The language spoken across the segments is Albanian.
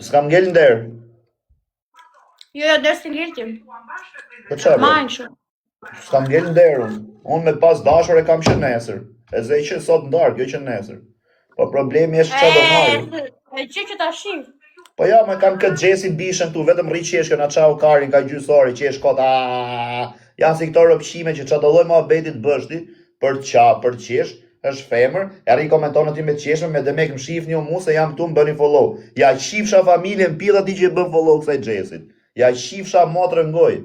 s'kam ngel nder. Jo, der s'ke ngel ti. Po çfarë? Majnë shumë. S'kam ngel nder unë. Unë me pas dashur e kam që nesër. E zë që sot ndarë, kjo që nesër. Po problemi është çfarë do marrë. E që ta shih. Po ja, me kam këtë Gjesi bishën këtu, vetëm rri qeshkën, a çau karin ka gjysori, qesh kot, janë si këto rëpshime që çdo lloj mohabetit bësh ti, për për qesh, është femër, e rri komenton ti me qeshën, me demek më shihni mu se jam këtu më bëni follow. Ja shifsha familjen pilla ti që bën follow kësaj Xhesit. Ja shifsha motrën ngoj.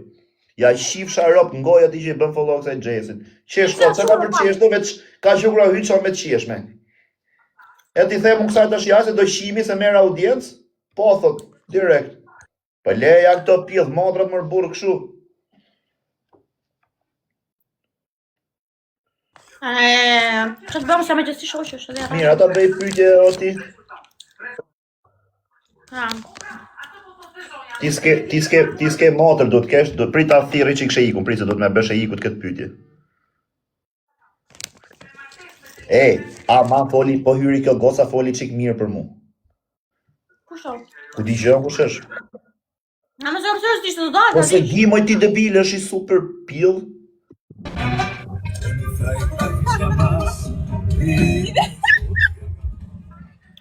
Ja shifsha rop ngoj aty që bën follow kësaj Xhesit. Qesh kot, çka për qesh do veç ka qura hyça me qeshme. E ti them unë kësaj tash jashtë do shihmi se merr audiencë. Po, thot, direkt. Po leja këto pjedh modrat mërë burë këshu. Që të bëmë sa me gjësi shoqë është edhe. Mirë, ata bëj pyetje o ti. Ti s'ke motër, do të kesh, do prita thirrë që kishe ikun, prit se do të më bësh e ikut këtë pyetje. Ma foli, po hyri kjo goca foli çik mirë për mu. Ku di gjë kush është? Na më zërë sërës t'ishtë të dalë. Po se di moj ti debil, është i super pill.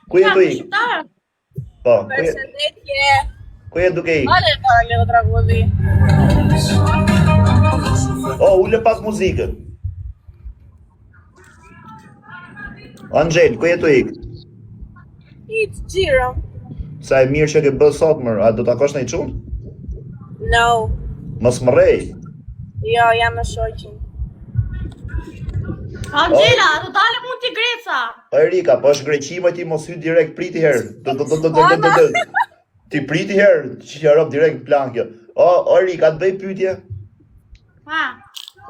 Ku je tu ik? Po, ku je duke ik? Ale para le do tragodhi. Ule pak muzikën. Angel, ku je tu ik? It's Giro. Sa e mirë që ke bë sot mërë, a do t'akosh në i qunë? No. Mos më rej. Jo, jam me shoqin. Angela, do dalë mund t'i Greca. O Erika, po është greqime ti mos hy direkt priti herë. Ti priti herë, që që rob direkt plan kjo. O Erika, të bëj pyetje?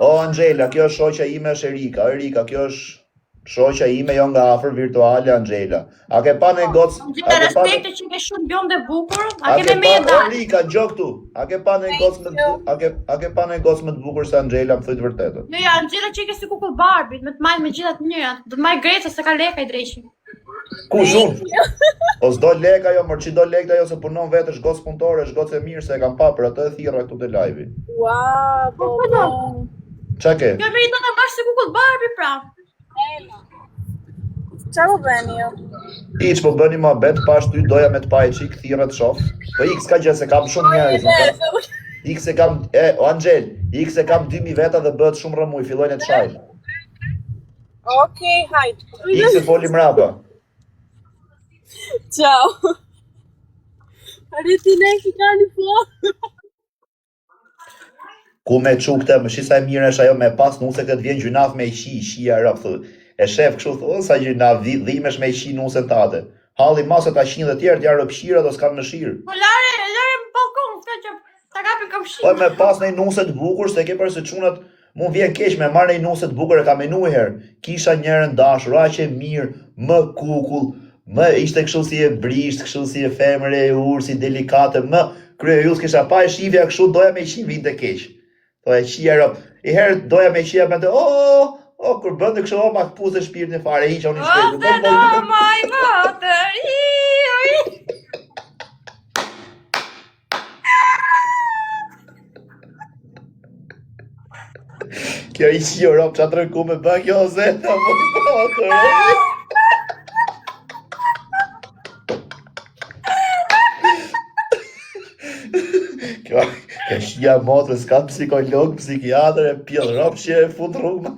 O Angela, kjo është shoqja ime është Erika. O Erika, kjo është shoqja ime jo nga afër virtuale Angela. A ke pa në gocë? Angela, respekte që ke shumë bjonde bukur, a ke me e dalë. Erika, gjo këtu. A ke pa në gocë më të bukur se Angela, më thujtë vërtetën. Jo, Angela që ke si kukull Barbie, me të majnë me gjithat njërat. Do të majnë Greca se ka leka i dreqin. Ku shumë? O s'do leka jo, mërë që do leka jo se punon vetë është gocë punëtore, është gocë e mirë se e kam pa për atë e thira këtu të live-i. Wow, bobo. Qa ke? Jo, me i do të bashkë si kukull Barbie, pra. Qa po bëni jo? Iq po bëni ma bet, pash ty doja me të pa e qik, thira të shof. Po ik s'ka gjë se kam shumë njerëz. Ik se kam, Angel, ik se kam 2000 veta dhe bëhet shumë rëmuj, fillojnë e të shajnë. Okej, hajt. Ik se foli mrapa. Ciao. Arreti ne ki ka një po. Ku me qukte, më shisa e mirë është ajo me pas, nuse këtë vjen gjynaf me i shia rëp, thë. E shef kështu thonë sa gjynaf dhimesh me i shi nusën tate. Halli masë ta shin dhe tjerë, t'ja rëpshira do s'kan më shirë. Po lare në balkon, s'ka që ta kapi kam shi. Po me pas në i nusët bukur, se ke për se qunat, mu vjen keq me marrë në i nusët bukur e ka menu herë. Kisha njerën dashur, aqe mirë, më kukull, më ishte kështu si e brisht, kështu si e femër e urë, si delikate, më krye ju s'kisha pa e shivja kështu, doja me i shi vinte keq. Po e qia rëp, i herë doja me i qia me të, kur bëndë kështu, ma këpuzë shpirë në fare, i që unë i shpirë. Ose do maj motër, Kjo i qio rëp që atërën ku me bën kjo zeta, motër. Kjo shia motër, s'ka psikolog, psikiatër, e pjellë rëp që e fut rrugë.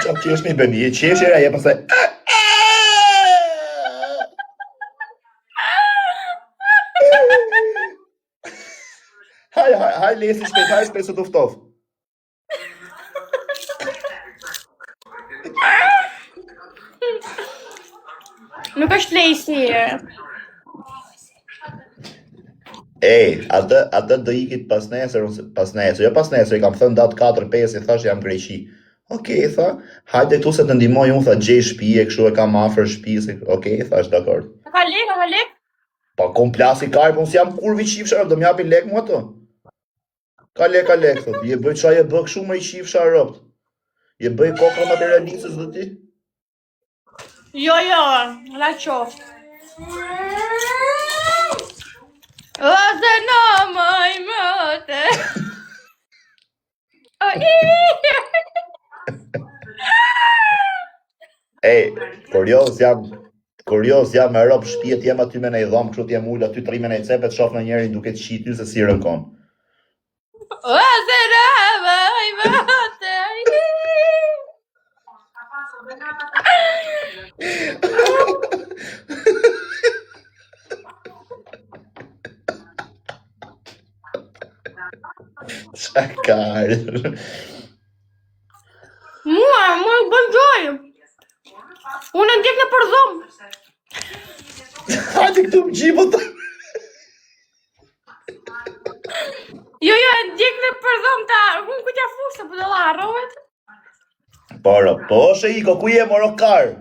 Qa qesh mi bëni, e qesh e raje pasaj. Haj lesi shpejt, haj shpejt se tuftof. Nuk është lejsi. Atë do ikit pas nesër, jo pas nesër, i kam thënë datë 4-5, i thash jam Greqi. Okej, tha, hajde këtu se të ndihmoj unë, tha, gjej shtëpi e kështu e kam afër shtëpisë. Okej, thash, dakord. Ka lek? Po kom plasi kar, po s'jam kurvi qifsha, do m'japin lek mu ato. Ka lek, thot, je bëj qa je bë kështu më i qifsha rëpt. Je bëj kokra materialistës dhe ti? Jo, la qoftë. Ose në mëj mëte. Ej, kurios jam me rob shtjet, jem aty me nej dhom, kështu t'jem ull aty trime nej cepet, shof në njerin duke të shit ty se si rënkon. Ose në mëj mëte. Qakar. Mua bën gjojë. Unë ndjek në përdhom. Hajde këtu më gjipo të. Jo, ndjek në përdhom ta. Unë ku t'ja fusë, për dhe la arrohet. Para, po shë iko, ku je moro kar?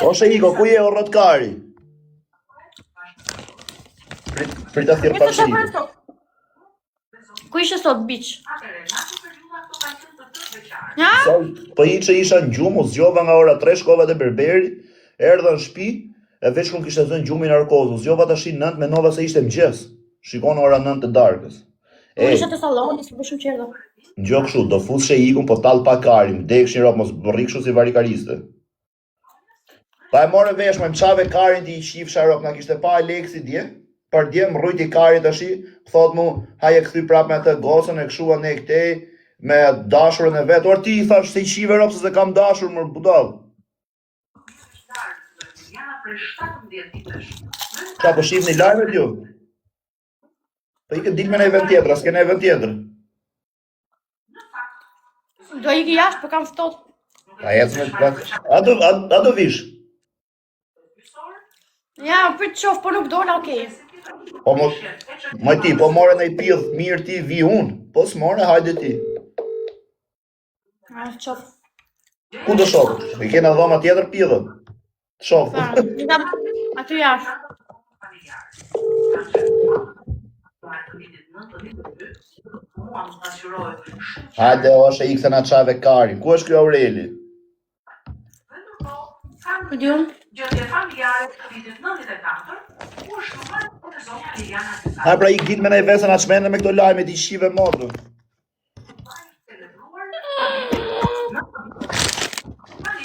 Po shë iko, ku je o rrët kari? Prita thirë pashit. Ku ishe sot, biq? Ja? Po i që isha në gjumë, u zgjova nga ora 3 shkova dhe berberi, erdha në shpi, e veç kun kishte zënë gjumë i narkozë, u zgjova tash 9 me nova se ishte mëngjes. Shikon ora 9 të darkës. Unë ishe të saloni, së bëshu qerdo. Në gjok shu, do fusë që ikun, po talë pa karim, dekshin ropë, mos bërrik shu si varikariste. Ta e more vesh, më qave karin ti i shifsha ropë, nga kishte pa Aleksi dje, për dje më rrujti karit të shi, thot mu, haje këthy prap me të gosën, e kshua ne këtej, me dashurën e vetë, or ti i thash se i qive ropë, se kam dashur më budal. Qa po shif një lajme t'ju? Po i këtë dil me në event tjetër, as ke në event tjetër. Do iki jashtë, për kam fëtot. A jetë me... A do vish? Ja, për të qofë, po nuk do në okej. Po më ti, po more në i pidhë, mirë ti, vi unë. Po s'more, hajde ti. A, qofë. Ku do shofë? I kena dhoma tjetër pidhë. Shofë. Aty jashtë. Hajde, është e ikse nga qave karin. Ku është kjo Aureli? Ku di unë? Ha pra ik dit me nej vesën atë shmende me këto lajme t'i shive modë.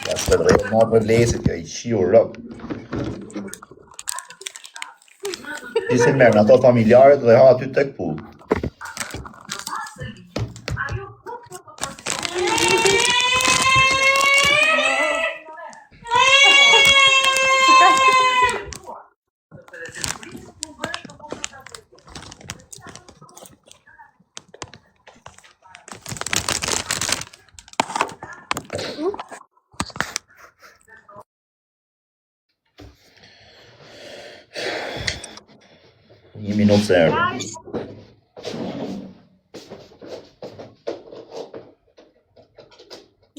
Ja shpe drejtë modë për lesit, kjo i shiu rëp. Ti se merë në ato familjarët dhe ha aty tek pu. Një minutë se erë.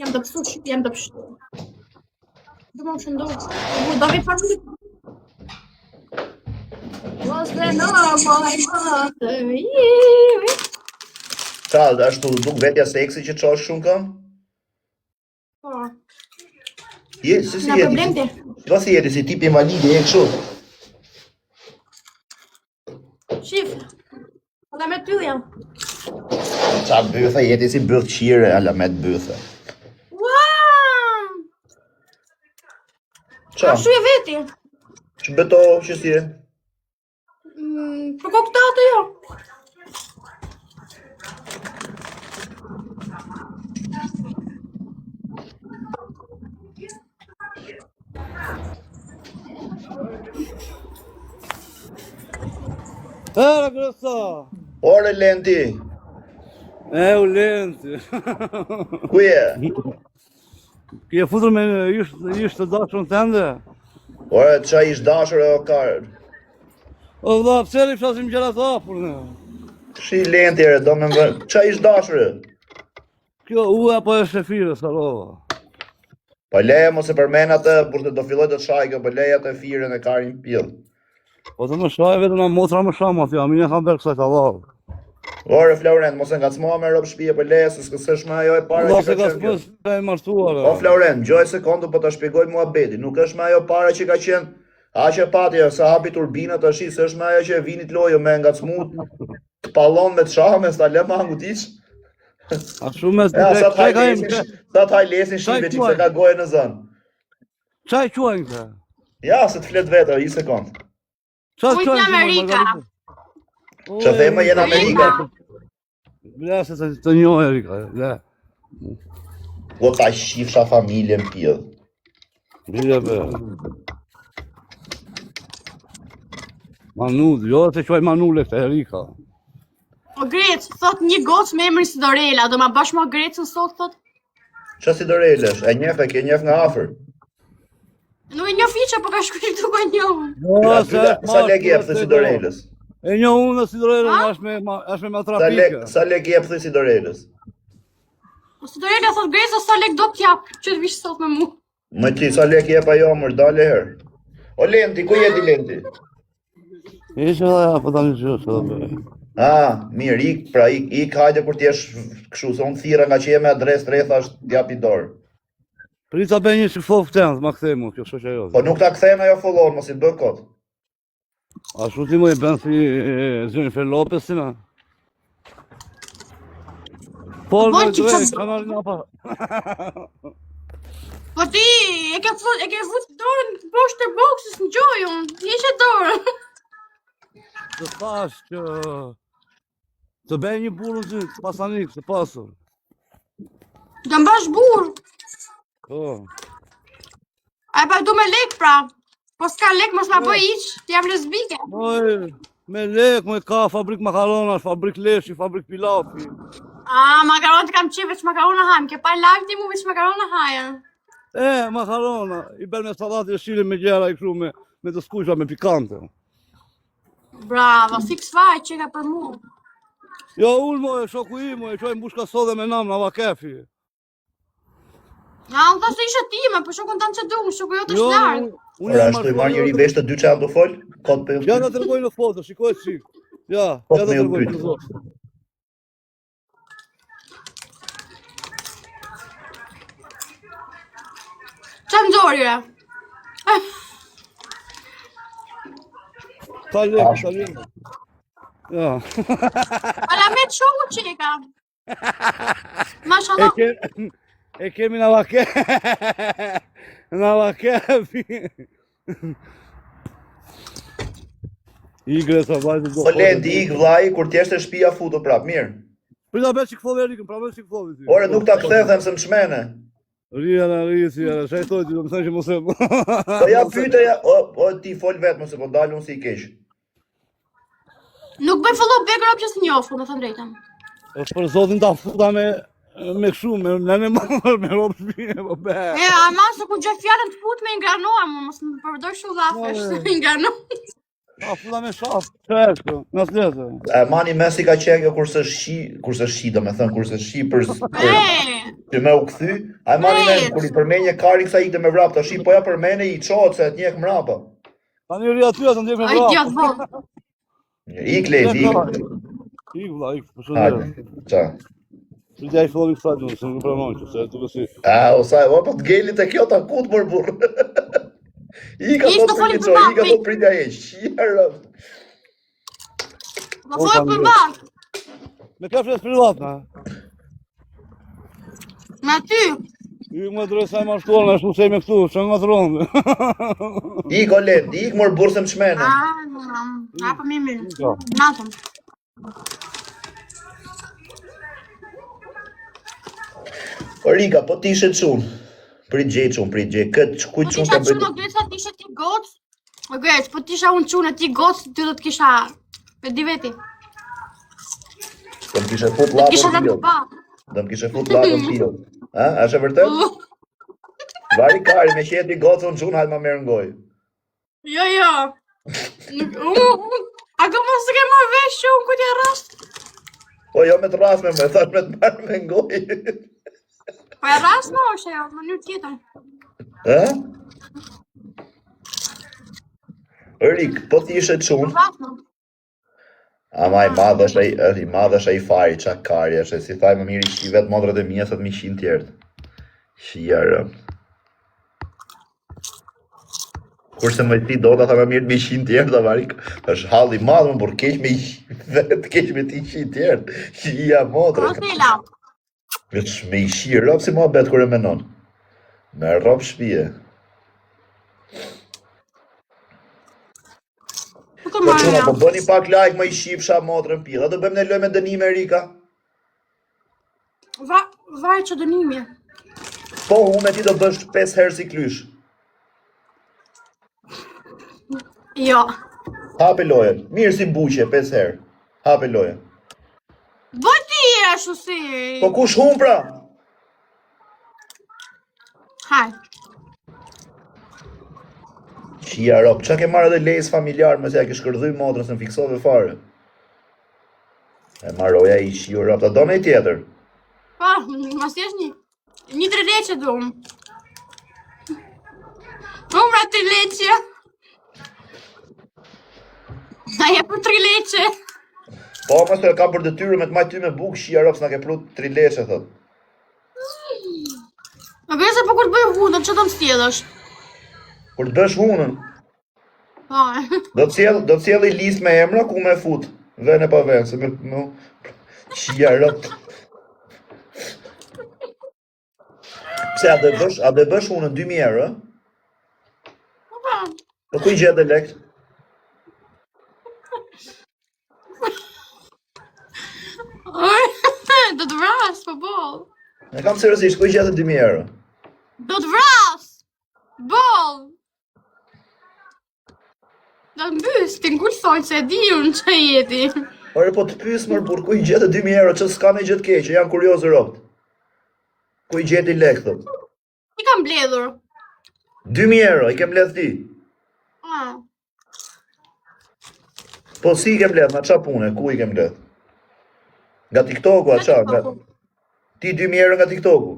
Jam të pësu, jam të pësu. Do më shëndohë. Do vi parë. Ose në mëjtë. Qa, ashtu duk vetja seksi që qosh shumë kam? Po. Je, si Nga jeti? problem ti. Do si jeti, si tip invalidi, e kështu? Shif. Dhe me ty jam. Qa bëthe, jeti si bëth qire, ala me të bëthe. Wow! Qa, A shu e veti? që beto që si e? Për koktate jo. Era grosso! Ore Lenti, E u lenti. ku je? Kje futur me ishtë të dashurën tënde? Ore, qa ish dashur e o karë? O vlla, pse i flasim gjëra të hapur ne? Shi Lenti ere, do me më... Qa ish dashur e? Kjo ua po e shefire, salova. Po leja mos e përmen atë, burte do filloj të shaj kjo, po leja të firen e karin pjellë. Po të më shaj vetëm na motra më shama aty, a minja kam bërë kësaj të Allah. Ore Florent, mos e ngacmoa me rob shtëpie për leje, se s'është më ajo e para Allah që se ka ka qenë. Kjo. s'pës e martuar. O Florent, gjoj sekondu po ta shpjegoj muhabetin. Nuk është më ajo para që ka qenë. Aqe pati sa hapi turbinat tash, s'është më ajo që vinit lojo me ngacmut, të pallon me çame, sta lë mangu tiç. A shumë me Ja, sa çaj ka sa taj lesin shive që se ka gojë në zënë. çaj quajnë këta. Ja, se të flet vetë, një sekond. Çaj Ujtë në Amerika. Që thema jenë Amerika. Bla se të njohë Erika, bla. Po ta shifsha familjen pjell. Bla be. Manud, jo të quaj Manule këtë Erika. O Grec, thot një gocë me emrin Sidorela, do ma bash ma Grecën sot, thot? Qa si dorelesh? E njef e ke njef nga afër. Nuk e një fiqe, po ka shkruar të bëj një. Sa lek jep thë si dorelës? E një unë si dorelën, është me matrapike. Sa lek jep thë si dorelës? Sidorela thot Greca, sa lek do t'jap, që të vish sot me mu. Më ti, sa lek jep ajo mër, dale herë. O Lenti, ku jeti Lenti? Ishte dhe, po tani që është dhe. Mirë, ik, hajde kur t'jesh këshu, se unë thira nga që je me adres të retha është t'japi dorë. Prita be një shifov këtenë, ma këthej mu, kjo shoqja jo. Po nuk ta kthejnë ajo follon, mos i bë kot. A shu ti mu i ben si Jennifer Lopez si me? Por me drej, kanalin apa. Po ti, e ke fut dorën poshtë të boksës në gjojën, ishe dorën. Të thash që të bëj një burë në ty, të pasanik, të pasur. Do mbash burë. Po. A e pa du me lek pra. Po s'ka lek mos ma bëj iq, jam lesbike. Oj, me lek, me ka fabrik makaronash, fabrik leshi, fabrik pilafi. Makaronat kam qe veç makarona hajmë, ke pa live ti mu veç makarona hajën. Makarona, i bërë me salat e shile me gjera i kru me të skuqra me pikante. Bravo, fix vaj që ka për mu. Jo, unë mo e shoku i mo e qoj mbushka sode me nam në vakefi. Ja, unë thashtë ishe time, për shokun tanë që du, shoku jo të shlarë. Ora, ashtu i marrë njëri vesh të dy që do fol? Kot për Ja, da të rëgoj në foto, shikoj qik. Ja, Kot da me të ju rëgoj pyet. në zotë. Qa më dorire? Ka lek. Ja. Pala me të shoku që i ka. Mashallah. E kemi në vakefi. Në vakefi. Igre sa vajtë do. Po Lenti, ik vllai, kur t'jesh të shtëpia futu prap, mirë. Prita be që këthove Erikën, pra be që këthove ti. Ore, nuk ta kthe, them se më çmene. Ria, shajtoj ti, do më thënë që mos e... Po ja pyte, o ti fol vetë, mos e po dalë unë si i keq. Nuk bëj follow back rob që s'njofu, me thënë drejtën. është për zotin ta futa me këshu, me me ropë shpine, po be. Ama se ku gjoj fjallën të fut me ingranoa, mos më përdoj shu dhafesh, ingranoa. Ta futa me shafë, qërë, në slete. Mani Messi ka qenë kjo kurse shi, do me thënë, kurse shi për që me u kthy. Mani me, kur i përmenje kari kësa ikte me vrap, të shi, po ja përmene i qotë se të njek mrapa. Ta një ria ty atë ndjek me Ai vrapë. gjatë vëllë. Ik Lenti, Ik, vla, ik, për Hajde, shëndet. qa. Shëndja i fillovi kësa gjënë, se nuk pranon që, se të kësi. O po të gelit e kjo ta kut për burë. Ika Ishtë do të foli pritja për qo, bakë, ika do pritja e qjerë. Më folë për bakë. Me ka fres privat, na. Me ty. Ik më drejt sa i mashtuar, me shtu se me këtu, që nga të rondë. Ik o Lenti, ik mor burë se më çmene. Po mirë. Natëm. O Rika, po ti ishe qunë. Prit gjej, këtë kujt Po qunë t'isha të qunë o Greca, t'ishe ti gocë. O Grec, po t'isha unë qunë e ti gocë, ty do t'kisha... E di veti. Do më kishe fut Do t'kisha lakën dhe të pio. pa. Do më kishe fut lakën pio. Është e vërtet? Vari kari, me që jeti gocën qunë, hajtë ma merë në gojë. Jo. Ako mos të ke marrë vesh që unë këtë e rast. Po jo me të rast me më, thash me të marrë me në gojë. Po e rast në është e jo, më një tjetër. Rik, po ti ishe çun. Ama i madh është ai fari, qa karje është, si thaj më mirë i shi vetë modrët e mija, sot 100 tjertë. Shijërë. Kurse më ti do të tha më mirë me 100 tjertë, varik, është halli madhë më, por keq me vetë, keq me ti 100 tjertë. Shija modrët. Veç me i shi rop si ma betë kër e menon. Me rop shpije. Po quna, po bëni pak like më i shifsha modrën pila, do bëjmë në lojë me dënime, Rika? Vaj që dënimi. Po, unë me ti do bësh 5 herë si klysh. Jo. Hape lojën, mirë si buqe, 5 herë. Hape lojën. Bëj ti ashtu si. Po kush hum pra? Haj. Shia rop, qa ke marrë dhe lejës familjar, mëse ja ke shkërdhuj modrës në fiksove fare. E marroja i shiu rop, ta do me i tjetër. Pa, mas jesh një 3 leqe du. Umra 3 leqe. A je për 3 leqe. Po, mas të kam për detyrë me të majtë ty me bukë, shia rop, s'na ke pru 3 leqe, thot. Më bërë se po kur të bëjë hundën, që do më stjedhësh? Kur të bësh hunën, Pa. do të cjell i list me emra ku me fut. Vene pa ven, se me shia rop. Pse, a dhe bësh hunën 2000 euro? Pa. Po ku i gjetë dhe lekt? Do të vras, po bol. Ne kam seriozisht, ku i gjetë 2000 euro? Do të vras! Bol! Do të mbys, ti n'kull thonjë se di unë që jeti. Ore, po të pysë mërë, por ku i gjetë 2000 euro, që s'ka me gjithë keqë, janë kuriozë ropt. Ku i gjeti lek, thot? I kam bledhur. 2000 euro, i kem bledh ti? Ah. Po si i kem bledh, na qa pune, ku i kem bledh? Nga TikToku, a qa? Ti 2000 euro nga TikToku?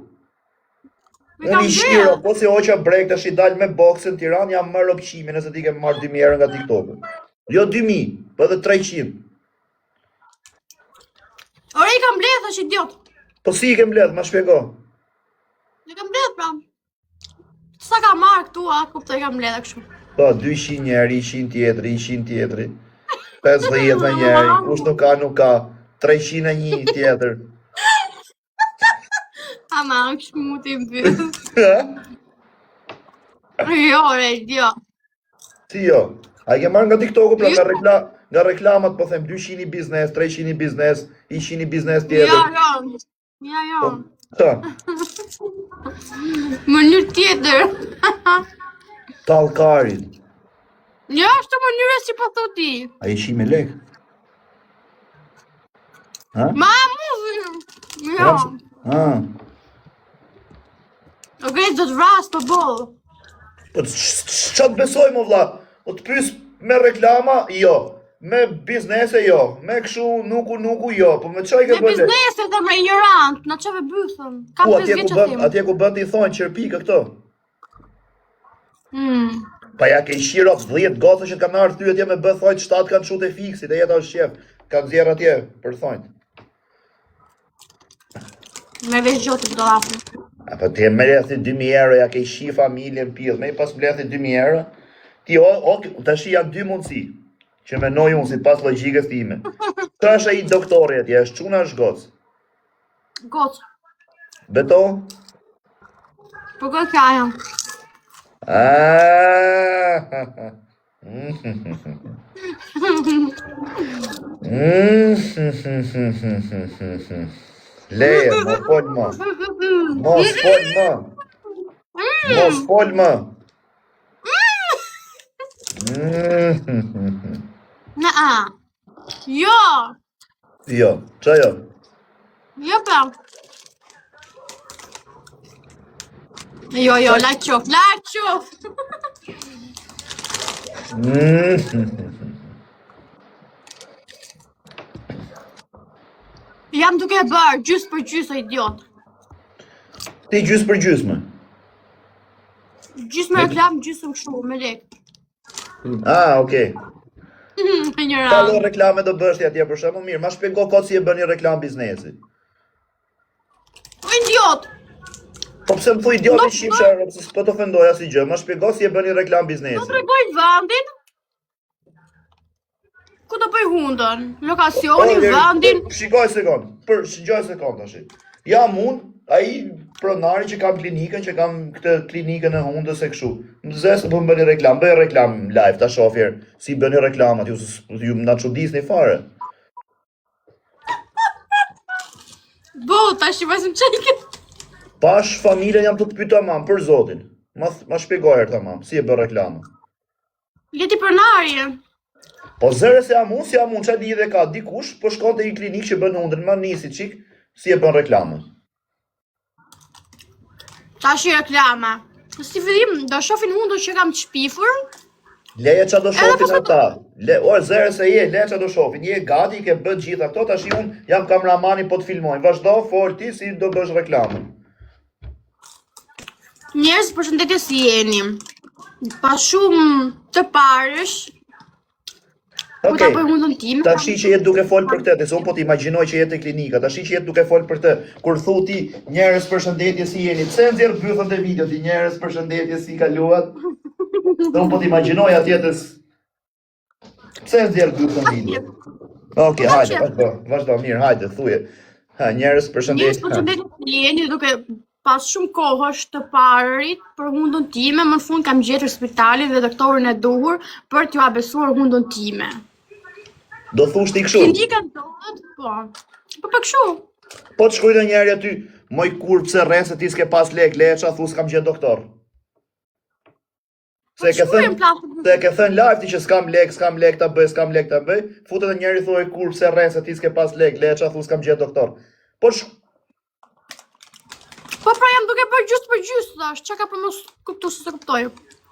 Unë i shiro, po si oqa brek të shi dal me boksën Tiran, jam marrë opqime nëse ti kem marrë 2000 euro nga TikToku. Jo 2000, po edhe 300. Ore i kam bledh, është idiot. Po si i kem bledh, ma shpjego. I kam bledh, pra. Sa ka marrë këtu, a, kuptoj i kam bledh e kështu. Po, 200 njeri, 100 tjetëri, 100 tjetëri, 50 me njeri, kush nuk ka, 301 tjetër. Ama, kështu mu t'i mbys. Jo, re, idiot. Si jo? A i ke marrë nga TikToku, pra nga reklamat, po them, 200 i biznes, 300 i biznes, 100 i biznes tjetër. Jo. Ta, Mënyrë tjetër. tallkarit. Jo, është mënyrë si po thot ti. A i shi me lek? Ha? Ma, mu, jo. Ha. Okej, do të vras, po boll. Po qa të besoj, mo vlla? O të pys me reklama, jo. Me biznese, jo. Me këshu, nuku, jo. Po me qaj ke Me bële? biznese dhe me ignorant, në qeve bëthën. Kam Ku, 5 vjeqë të atje ku bët i thonë qërpika këto? tim. Pa ja ke i shirop 10 gocë që kanë ardhë ty atje me bët thojt 7 kanë qute fiksit e jeta është qef. Kanë zjerë atje për thojt. Me veç gjotë të dolapin. Apo ti e mlethi 2000 euro, ja ke i shi familjen pjellë, me i pas mlethi 2000 euro, ti të shi janë 2 mundësi, që menoj unë si pas logjikës time. Ka është ai doktori atje, është quna është gocë? Gocë. Beto? Po gocë ka janë. Leje, mos fol më. Mos fol më. Mos fol më. Nëa. Jo. Jo, qa jo? Jo, pra. Jo, la qof. Jam duke bërë gjysë për gjysë, o idiot. Ti gjysë për gjysë më. Gjysë me reklam, gjysë më kështu, me lek. Okej. Një Ta lloj radhë. reklame do bësh ti atje për shembull, mirë, ma shpjego kot si e bën një reklam biznesi. O idiot. Po pse më thuj idioti shqiptar, se s'po të ofendoj asnjë gjë, ma shpjego si e bën një reklam Do biznesi. tregoj vendin. Ku do bëj hundën? Lokacionin, vendin. Shikoj sekond, shikoj sekond tash. Jam unë, ai pronari që kam klinikën, që kam këtë klinikën e hundës e kështu. Më zesë po më bëni reklam, bëj reklam live ta shofjer, si bëni reklamat, ju na çudisni fare. Bo, tash i vazhdim çajke. Pash familjen jam të pyeta mam për zotin. Ma shpjegoj her tamam, si e bën reklamën. Leti pronari. Po zëre se jam unë, çfarë lidhje ka dikush, po shkon te një klinikë që bën hundën, ma nisi çik, si e bën reklamën. Tash i reklama. Si fillim do shohin hundën që kam të shpifur. Leje qa do shofin po ata. Zëre se leje qa do shofin. Je gati, ke bët gjitha këto, tash unë jam kameramani po të filmojnë. Vazhdo, fol ti si do bësh reklamën. Njerëz, përshëndetje, si jeni? Pa shumë të parësh, ku ta bëj hundën time. Tashi që jetë duke fol për këtë, se unë po t'imagjinoj që jetë e klinika, tashi që jetë duke fol për këtë, kur thu ti njerëz përshëndetje si jeni, pse nxjerr bythën e video ti njerëz përshëndetje si kaluat? Se unë po t'imagjinoj atjetës. Pse nxjerr bythën video? Okej, hajde, vazhdo, mirë, hajde, thuje. Ha, njerëz Njerëz, përshëndetje. përshëndetje, si jeni, duke pas shumë kohësh të parit për hundën time, më në fund kam gjetur spitalin dhe doktorin e duhur për t'ju abesuar hundën time. Do thush ti kështu. Klinika ndodhet, po. Po për kështu. Po të shkruaj njëri aty, moj kur pse rren se ti s'ke pas lek, leça thu s'kam gjetë doktor. Se ke thënë live ti që s'kam lek ta bëj, futet njëri thuaj kur pse rren se ti s'ke pas lek, leça thu s'kam gjetë doktor. Po pra jam duke bërë gjysë për gjysë, thash, çka ka për mos kuptu se kuptoj.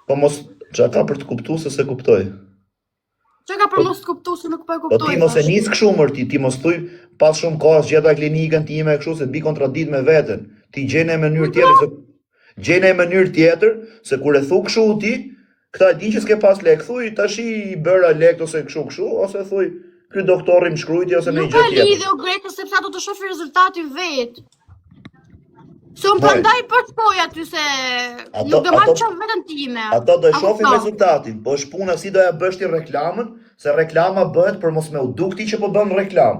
Po mos, çka ka për të kuptu se kuptoj. Çka ka për mos kuptu se nuk po e kuptoj. Po ti mos e nis kështu mërti, ti mos thuj pas shumë kohës gjeta klinikën time kështu se bi kontradikt me veten. Ti gjene në mënyrë tjetër se kur e thu kështu ti, këta e din që s'ke pas lek, thuj tash i bëra lek ose kështu ose thuj ky doktori më shkrujti ose në një gjë tjetër. Nuk ka lidhje o Greta sepse ato të shohë rezultati vet. Se unë prandaj po shkoj aty se nuk do marr çfarë vetëm time. Ato do shohin rezultatin, po është puna si do ja bësh ti reklamën, se reklama bëhet për mos me u duk ti që po bën reklam.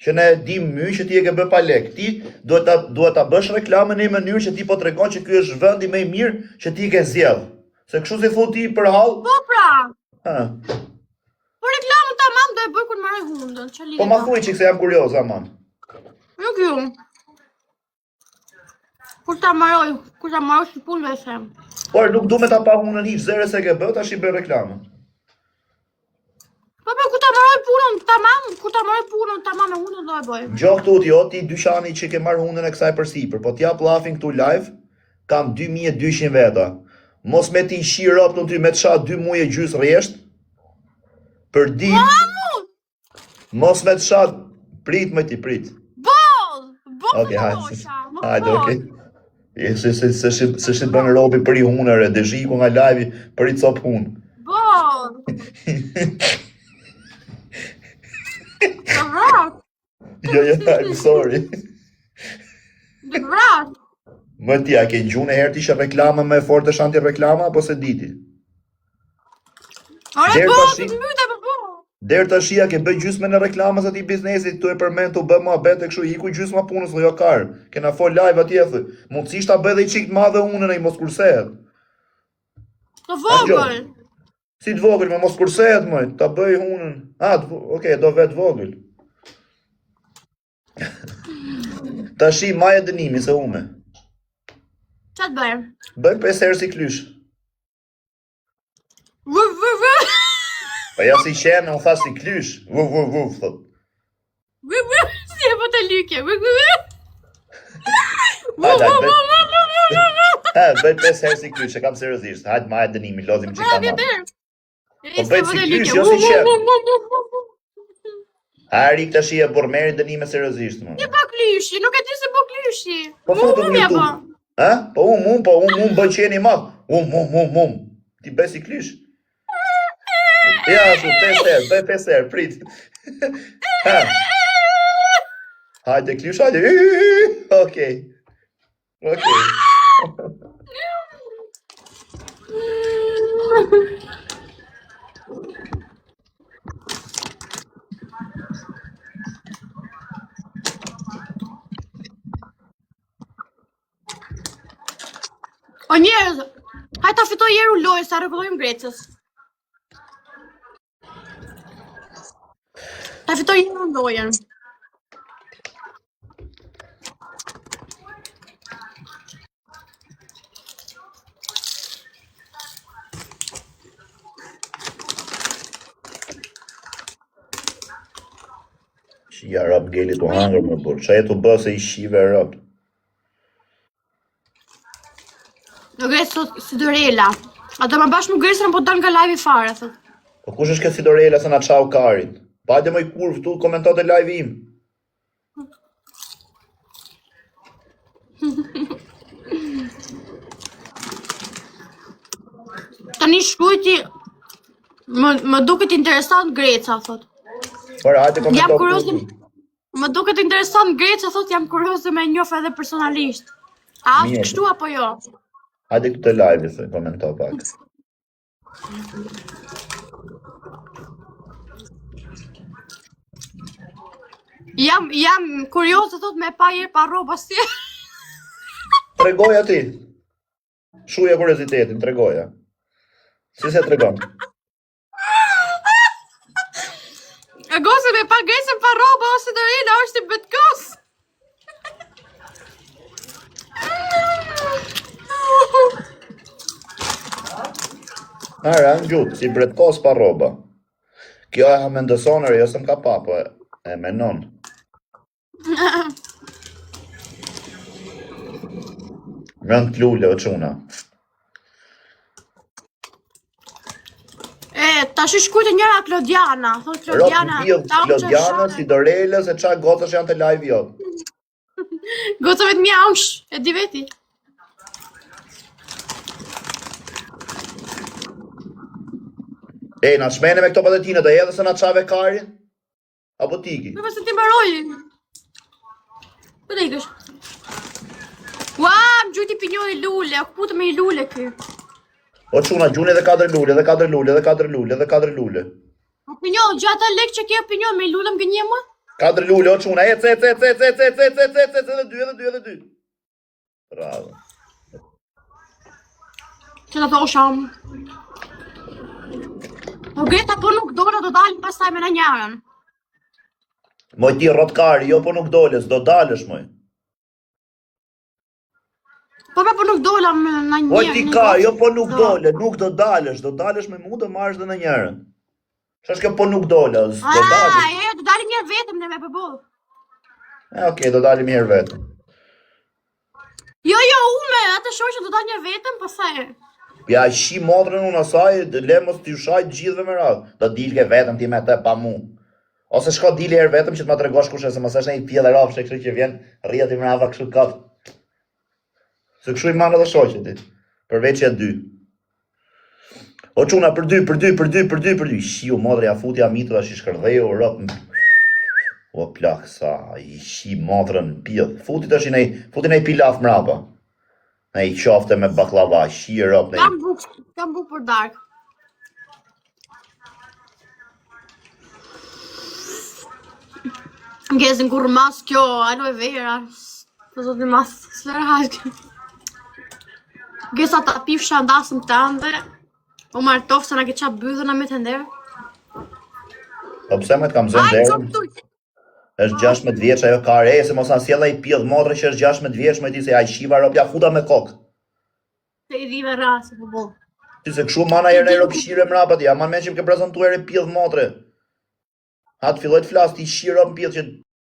Që ne dim që ti e ke bë pa lek. Ti duhet ta bësh reklamën në një mënyrë që ti po tregon që ky është vendi më i mirë që ti ke zgjedh. Se kështu si thu ti për hall. Po pra. Ha. Po reklamën tamam do e bëj kur marrë hundën. Çfarë lidhje? Po ma thuaj çik se jam kurioz aman. Nuk ju. Kur ta marroj si punë dhe them. Por nuk du me ta pa hunën hiç, zere se ke bë, tash i bëj reklamën. Po kur ta marroj punën tamam me hundën do e bëj. Gjo këtu ti dyqani që ke marrë hundën e kësaj përsipër, po t'jap llafin këtu live, kam 2200 veta. Mos me ti shi roptën ty me të sha 2 muaj e gjys rresht. Për ditë. Mos me të sha prit me ti prit. Boll Okej, mosha. Hajde, okej. Se shi bën robi për i hunëre, dhe zhiku nga live për i cop hunë. Boll. Të vrat. Jo, I'm sorry. Të vrat. Më ti, a ke gjune herë ti që reklama më e fortë është anti-reklama, apo se diti? Ore, boll, të mbyte për boll. Derë të shia ke bëj gjysme në reklamas ati biznesit, tu e përmen të bë mua bete kështu, iku gjysma punës, jo karë, kena fol live atje, thë, mundësisht ta bëj dhe i qikë madhe unën e i mos kursehet. Të vogël. Si të vogël, me mos kursehet mëj, ta bëj unën, okej, do vetë vogël. Ta shi maj e dënimi se ume. Qa të bëjë? Bëj 5 herë si klysh. Pa ja si qenë, unë tha si klysh. Thot. Si e po të lyke. Bëj 5 herë si klysh, e kam seriozisht. Hajtë ma e dënimi, lozim që kam ma. Po bëj si klysh, jo si qenë. Ari këta shi e burmeri dënime seriozisht, më. Një pa klyshi, nuk e ti se po klyshi. Po foto në YouTube. Po unë bëj qeni madh. Ti bëj si klysh. Ja, shu, 5 herë, bëj 5 herë, prit. Ha. Hajde, klysh, hajde. Okej. Okej. O njerëz, hajde ta fitoj jeru lojë sa rregullojmë Grecës. Ta fitoj jeru lojën. Ja, rap geli të hangër më burë. Qa e të bë se i shive rap? Në Grecë sot Sidorela. A do më bash më Grecën, po dal nga live i fare, thot. Po kush është këtë Sidorela se na qau karin? Bajde më i kur këtu komentat e live im. Tani shkruajti më duket interesant Greca, thot. Por hajde Jam komentat. kurioze. Më duket interesant Greca, thot, jam kurioze me njoh edhe personalisht. A është Mirë. kështu apo jo? Hajde këtë live se komentat pak. Jam kurioze, thot, me pa herë pa rroba si. Tregoja ti. Shuja kuriozitetin, tregoja. Si se tregon? E gose me pa Grecën pa rroba ose Dorina është i betkos. Ara, në gjutë, si bretkos pa roba. Kjo e hamendësonër, jo se m'ka pa, po e menon. Rënd t'lulle o quna. Tash shkujtë njëra Klodiana, thot Klodiana. Rop në Klodiana, Sidorelës e qa gotësh janë të live jotë. Gocave të mjaush, e di veti. Na shmene me këto patetine, dhe edhe se na qave karin? Apo tiki? Me pasë ti mbaroj. Po dhe ikësh. Ua, më gjujti pinjoj i lule, a këputë me i lule kë. O quna, gjuni dhe 4 lule, dhe 4 lule, dhe 4 lule, dhe 4 lule. Pinjoj, gjata lek që kjo pinjoj me i lule më gënje mua? 4 lule, o quna, ec, edhe 2, edhe 2. Bravo. Që të thosham. Po Greta po nuk dole, do dalim pastaj me në njërën. Moj ti rotkari, jo po nuk doles, do dalësh moj. Po me po nuk dole me në njërën. Moj ti ka, jo po nuk dole, nuk do dalësh me mu, do marrësh dhe në njërën. Qa është kjo po nuk dole, do dalësh. Do dalim njërë vetëm ne me përbol. Okej, do dalim njërë vetëm. Jo, ume, atë shoqë do dalim njërë vetëm, pasaj. Ja, shi motrën unë asaj, le mos t'ju shajt gjithve me radhë. Do dilke vetëm ti me te pa mu. Ose shko dili herë vetëm që t'ma tregosh kushe, se mos është një pjellë rafshe, kështu që vjen rrjeti me rava kështu katë. Se kështu i manë edhe shoqe ti. Përveç e 2. O quna, për 2. Shiu, modre, ja futi amitë dhe shi shkërdhejo, rëpë. O plak, sa, i shi motrën pjellë. Futi nej pilaf mrapa. Ne i qofte me baklava, shirë op. Kam buk për dark. Ngezin kur mas kjo aloe vera. Të zotë mas sfera hajtë. Ngesa ta pifsha ndasëm të ande. O martof se na ke qa bydhëna me të nderë. Po pse me t'kam zënë derën? Është 16 vjeç ajo kare, se mos na sjella i pjell motre që është 16 vjeç, më ti se ai shiva rob ja futa me kokë. Se i dhive rase po bo. Ti se kshu mana herë rob shire mrapa ti, aman me që më ke prezantuar e pjell motre. Ha të filloj të flas ti shiro në pjell që